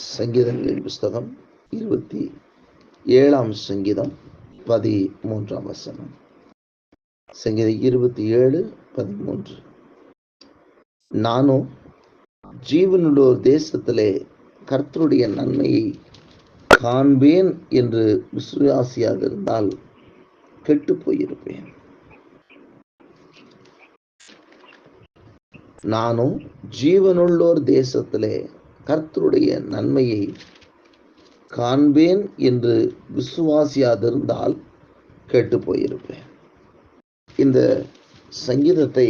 சங்கீதங்களின் புஸ்தகம் 27 சங்கீதம் 13 வசனம். சங்கீதம் 27:13. நானோ ஜீவனுள்ளோர் தேசத்திலே கர்த்தருடைய நன்மையை காண்பேன் என்று விசுவாசியாக இருந்தால் கெட்டு போயிருப்பேன். நானோ ஜீவனுள்ளோர் தேசத்திலே கர்த்தருடைய நன்மையை காண்பேன் என்று விசுவாசியாதிருந்தால் கெட்டு போயிருப்பேன். இந்த சங்கீதத்தை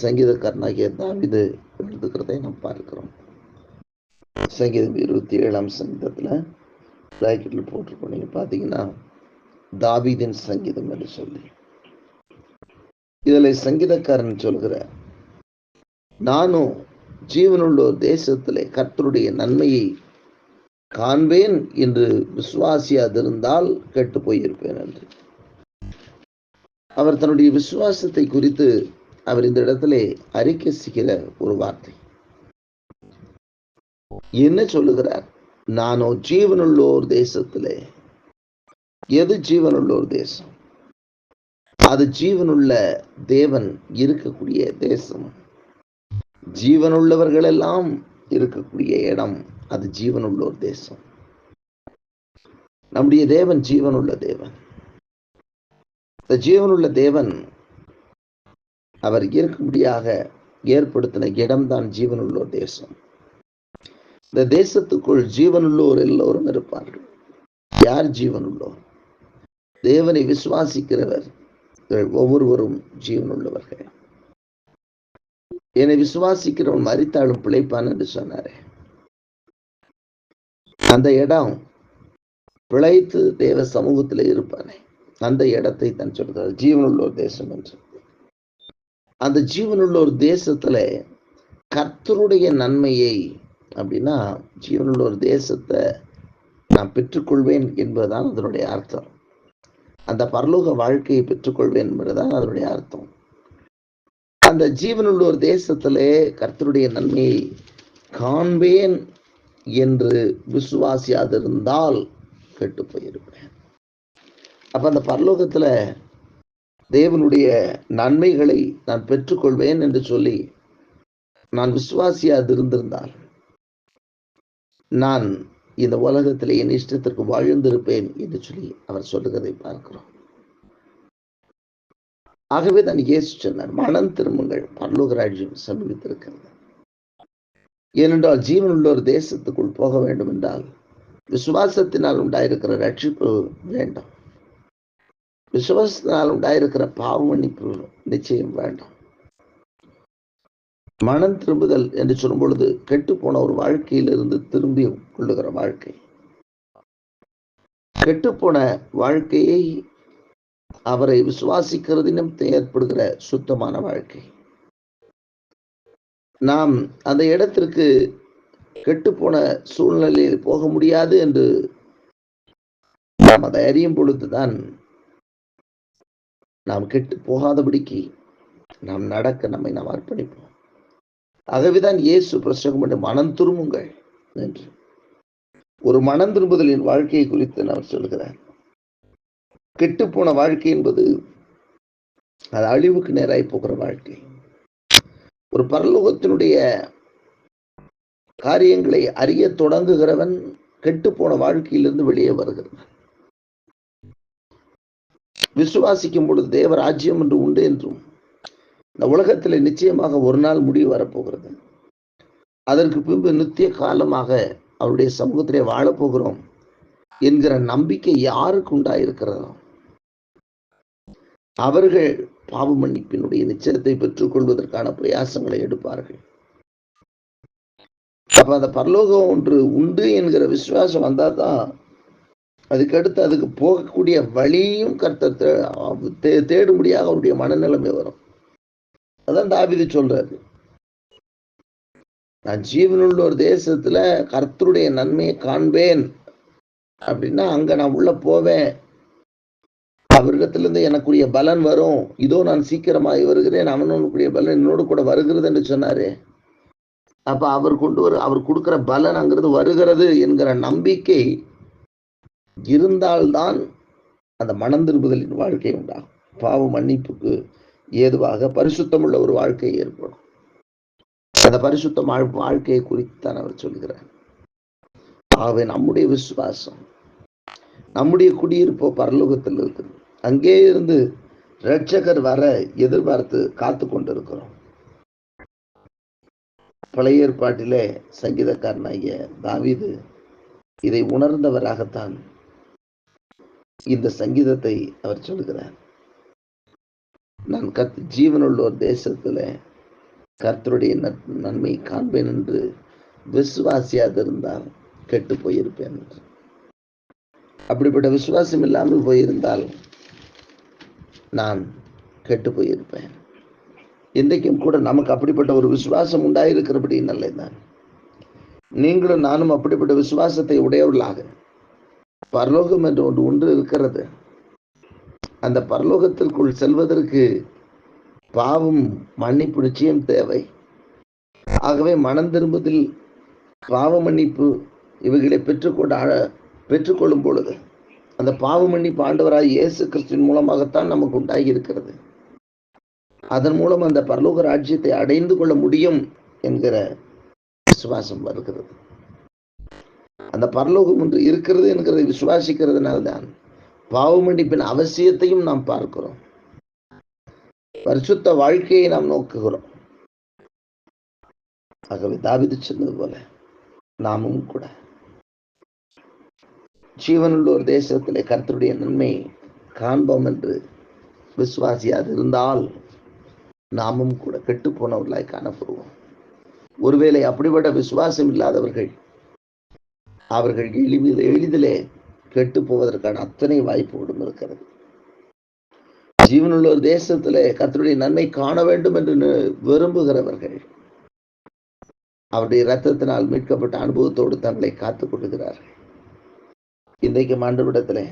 சங்கீதக்காரனாகிய தாவீது எழுதுகிறதை நாம் பார்க்கிறோம். சங்கீதம் 27 சங்கீதத்தில் பிராக்கெட்டில் போட்டிருக்கோம். நீங்கள் பார்த்தீங்கன்னா தாவீதின் சங்கீதம் என்று சொல்லி இதில் சங்கீதக்காரன் சொல்கிறார், நானும் ஜீவனுள்ளோர் தேசத்திலே கர்த்தருடைய நன்மையை காண்பேன் என்று விசுவாசியாதிருந்தால் கெட்டு போயிருப்பேன் என்று. அவர் தன்னுடைய விசுவாசத்தை குறித்து அவர் இந்த இடத்திலே அறிக்கை செய்கிற ஒரு வார்த்தை என்ன சொல்லுகிறார்? நானோ ஜீவனுள்ளோர் தேசத்திலே. எது ஜீவனுள்ளோர் தேசம்? அது ஜீவனுள்ள தேவன் இருக்கக்கூடிய தேசம். ஜீவனுள்ளவர்கள் எல்லாம் இருக்கக்கூடிய இடம் அது ஜீவனுள்ளோர் தேசம். நம்முடைய தேவன் ஜீவனுள்ள தேவன். இந்த ஜீவனுள்ள தேவன் அவர் இருக்கும்படியாக ஏற்படுத்தின இடம்தான் ஜீவனுள்ளோர் தேசம். இந்த தேசத்துக்குள் ஜீவனுள்ளோர் எல்லோரும் இருப்பார்கள். யார் ஜீவனுள்ளோர்? தேவனை விசுவாசிக்கிறவர் ஒவ்வொருவரும் ஜீவனுள்ளவர்கள். என்னை விசுவாசிக்கிறவன் மரித்தாலும் பிழைப்பான் என்று சொன்னாரே, அந்த இடம் பிழைத்து தேவ சமூகத்தில் இருப்பானே, அந்த இடத்தை தான் சொல்கிறார் ஜீவனுள்ளோர் தேசம் என்று. அந்த ஜீவனுள்ளோர் தேசத்துல கர்த்தருடைய நன்மையை, அப்படின்னா ஜீவனுள்ளோர் தேசத்தை நான் பெற்றுக்கொள்வேன் என்பதுதான் அதனுடைய அர்த்தம். அந்த பரலோக வாழ்க்கையை பெற்றுக்கொள்வேன் என்பதுதான் அதனுடைய அர்த்தம். அந்த ஜீவனுள்ளோர் தேசத்திலே கர்த்தருடைய நன்மையை காண்பேன் என்று விசுவாசியாதிருந்தால் கெட்டு போயிருப்பேன். அப்ப அந்த பரலோகத்துல தேவனுடைய நன்மைகளை நான் பெற்றுக்கொள்வேன் என்று சொல்லி நான் விசுவாசியாதிருந்திருந்தால் நான் இந்த உலகத்திலே என் இஷ்டத்திற்கு வாழ்ந்திருப்பேன் என்று சொல்லி அவர் சொல்லுகிறதை பார்க்கிறோம். ஆகவே தான் இயேசு சொன்னார், மனம் திரும்புங்கள், பரலோக ராஜ்யம் சமீபித்திருக்கிறது. ஏனென்றால் ஜீவனுள்ளோர் தேசத்துக்குள் போக வேண்டும் என்றால் விசுவாசத்தினால் உண்டாயிருக்கிற ரட்சிப்பு வேண்டும். விசுவாசத்தினால் உண்டாயிருக்கிற பாவ மன்னிப்பு நிச்சயம் வேண்டும். மனம் திரும்புதல் என்று சொல்லும் பொழுது கெட்டு போன ஒரு வாழ்க்கையிலிருந்து திரும்பி கொள்ளுகிற வாழ்க்கை. கெட்டுப்போன வாழ்க்கையை அவரை விசுவாசிக்கிறதிலும் ஏற்படுகிற சுத்தமான வாழ்க்கை. நாம் அந்த இடத்திற்கு கெட்டுப்போன சூழ்நிலையில் போக முடியாது என்று நாம் அதை அறியும் பொழுதுதான் நாம் கெட்டு போகாதபடிக்கு நாம் நடக்க நம்மை நாம் அர்ப்பணிப்போம். ஆகவேதான் இயேசு பிரசங்கம் என்று மனம் திரும்புங்கள் என்று ஒரு மனம் திரும்புதலின் வாழ்க்கையை குறித்து அவர் சொல்கிறார். கெட்டுப்போன வாழ்க்கை என்பது அது அழிவுக்கு நேராய் போகிற வாழ்க்கை. ஒரு பரலோகத்தினுடைய காரியங்களை அறிய தொடங்குகிறவன் கெட்டுப்போன வாழ்க்கையிலிருந்து வெளியே வருகிறான். விசுவாசிக்கும் பொழுது தேவ ராஜ்யம் என்று உண்டு என்றும் இந்த உலகத்தில் நிச்சயமாக ஒரு நாள் முடிவு வரப்போகிறது, அதற்கு பின்பு நித்திய காலமாக அவருடைய சமூகத்திலே வாழப்போகிறோம் என்கிற நம்பிக்கை யாருக்கு உண்டாயிருக்கிறதோ அவர்கள் பாவ மன்னிப்பினுடைய நிச்சயத்தை பெற்றுக் கொள்வதற்கான பிரயாசங்களை எடுப்பார்கள். அப்ப அந்த பரலோகம் ஒன்று உண்டு என்கிற விசுவாசம் வந்தாதான் அதுக்கடுத்து அதுக்கு போகக்கூடிய வழியும் கர்த்தர் தேடும்படியாக அவருடைய மனநிலைமை வரும். அதான் தாவீது சொல்றாரு, நான் ஜீவனுள்ள ஒரு தேசத்துல கர்த்தருடைய நன்மையை காண்பேன் அப்படின்னா அங்க நான் உள்ள போவேன், அவரிடத்திலிருந்து எனக்குரிய பலன் வரும், இதோ நான் சீக்கிரமாய் வருகிறேன், அவனுக்குரிய பலன் என்னோடு கூட வருகிறது என்று சொன்னாரு. அப்ப அவர் கொடுக்கிற பலன் அங்கிருந்து வருகிறது என்கிற நம்பிக்கை இருந்தால்தான் அந்த மனம் திரும்புதலின் வாழ்க்கை உண்டாகும். பாவ மன்னிப்புக்கு ஏதுவாக பரிசுத்தமுள்ள ஒரு வாழ்க்கை ஏற்படும். அந்த பரிசுத்த வாழ்க்கையை குறித்தான் அவர் சொல்கிறார். ஆகவே நம்முடைய விசுவாசம், நம்முடைய குடியிருப்போ பரலோகத்தில் இருக்குது. அங்கே இருந்து இரட்சகர் வர எதிர்பார்த்து காத்து கொண்டிருக்கிறோம். பழைய ஏற்பாட்டிலே சங்கீதக்காரனாகிய தாவீது இதை உணர்ந்தவராகத்தான் இந்த சங்கீதத்தை அவர் சொல்கிறார். நான் ஜீவனுள்ளோர் தேசத்துல கர்த்தருடைய நன்மை காண்பேன் என்று விசுவாசியாது இருந்தால் கெட்டு போயிருப்பேன் என்று. அப்படிப்பட்ட விசுவாசம் இல்லாமல் போயிருந்தால் நான் கெட்டு போயிருப்பேன். இன்றைக்கும் கூட நமக்கு அப்படிப்பட்ட ஒரு விசுவாசம் உண்டாயிருக்கிறபடி நல்லதுதான். நீங்களும் நானும் அப்படிப்பட்ட விசுவாசத்தை உடையவர்களாக, பரலோகம் என்று ஒன்று இருக்கிறது. அந்த பரலோகத்திற்குள் செல்வதற்கு பாவம் மன்னிப்பு நிச்சயம் தேவை. ஆகவே மனம் திரும்புதல், பாவ மன்னிப்பு இவைகளை பெற்றுக்கொள்ளும் பொழுது அந்த பாவ மன்னிப்பு ஆண்டவராய் இயேசு கிறிஸ்துவின் மூலமாகத்தான் நமக்கு உண்டாகி இருக்கிறது. அதன் மூலம் அந்த பரலோக ராஜ்யத்தை அடைந்து கொள்ள முடியும் என்கிற விசுவாசம் வருகிறது. அந்த பரலோகம் ஒன்று இருக்கிறது என்கிறதை விசுவாசிக்கிறதுனால்தான் பாவ மன்னிப்பின் அவசியத்தையும் நாம் பார்க்கிறோம். பரிசுத்த வாழ்க்கையை நாம் நோக்குகிறோம். ஆகவே தாவீது சொன்னது போல நாமும் கூட ஜீவனுள்ளோர் தேசத்திலே கர்த்தருடைய நன்மை காண்போம் என்று விசுவாசியாது இருந்தால் நாமும் கூட கெட்டு போனவர்களாய் காணப்படுவோம். ஒருவேளை அப்படிப்பட்ட விசுவாசம் இல்லாதவர்கள் அவர்கள் எளிதிலே கெட்டு போவதற்கான அத்தனை வாய்ப்புகளும் இருக்கிறது. ஜீவனுள்ள ஒரு தேசத்திலே கர்த்தருடைய நன்மை காண வேண்டும் என்று விரும்புகிறவர்கள் அவருடைய இரத்தத்தினால் மீட்கப்பட்ட அனுபவத்தோடு தங்களை காத்துக் கொள்கிறார்கள். இன்றைக்கு ஆண்டவரிடத்திலே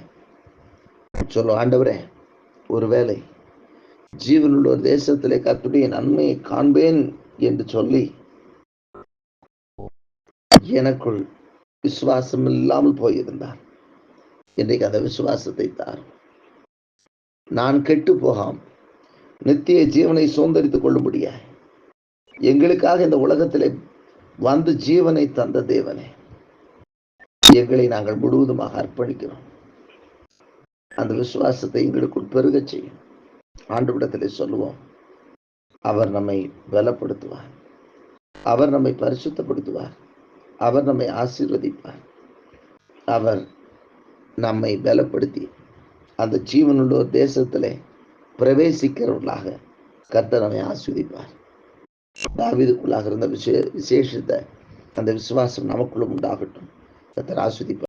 சொல்லும், ஆண்டவரே, ஒருவேளை ஜீவனுள்ள ஒரு தேசத்திலே கர்த்தருடைய நன்மையை காண்பேன் என்று சொல்லி எனக்குள் விசுவாசம் இல்லாமல் போயிருந்தார், இன்றைக்கு அந்த விசுவாசத்தை தாரும். நான் கெட்டு போகாம நித்திய ஜீவனை சுதந்தரித்துக் கொள்ள முடியாது. எங்களுக்காக இந்த உலகத்திலே வந்து ஜீவனை தந்த தேவனே, எங்களை நாங்கள் முழுவதுமாக அர்ப்பணிக்கிறோம். அந்த விசுவாசத்தை எங்களுக்குள் பெருக செய்யும். ஆண்டவரிடத்திலே சொல்லுவோம், அவர் நம்மை பலப்படுத்துவார், அவர் நம்மை பரிசுத்தப்படுத்துவார், அவர் நம்மை ஆசீர்வதிப்பார், அவர் நம்மை பலப்படுத்தி அந்த ஜீவனுள்ள தேசத்திலே பிரவேசிக்கிறவர்களாக கர்த்தர் நம்மை ஆசீர்வதிப்பார். தாவீதுக்குள்ளாக இருந்த விசேஷித்த அந்த விசுவாசம் நமக்குள்ளும் உண்டாகட்டும். கர்த்தர் ஆசீர்வதிப்பார்.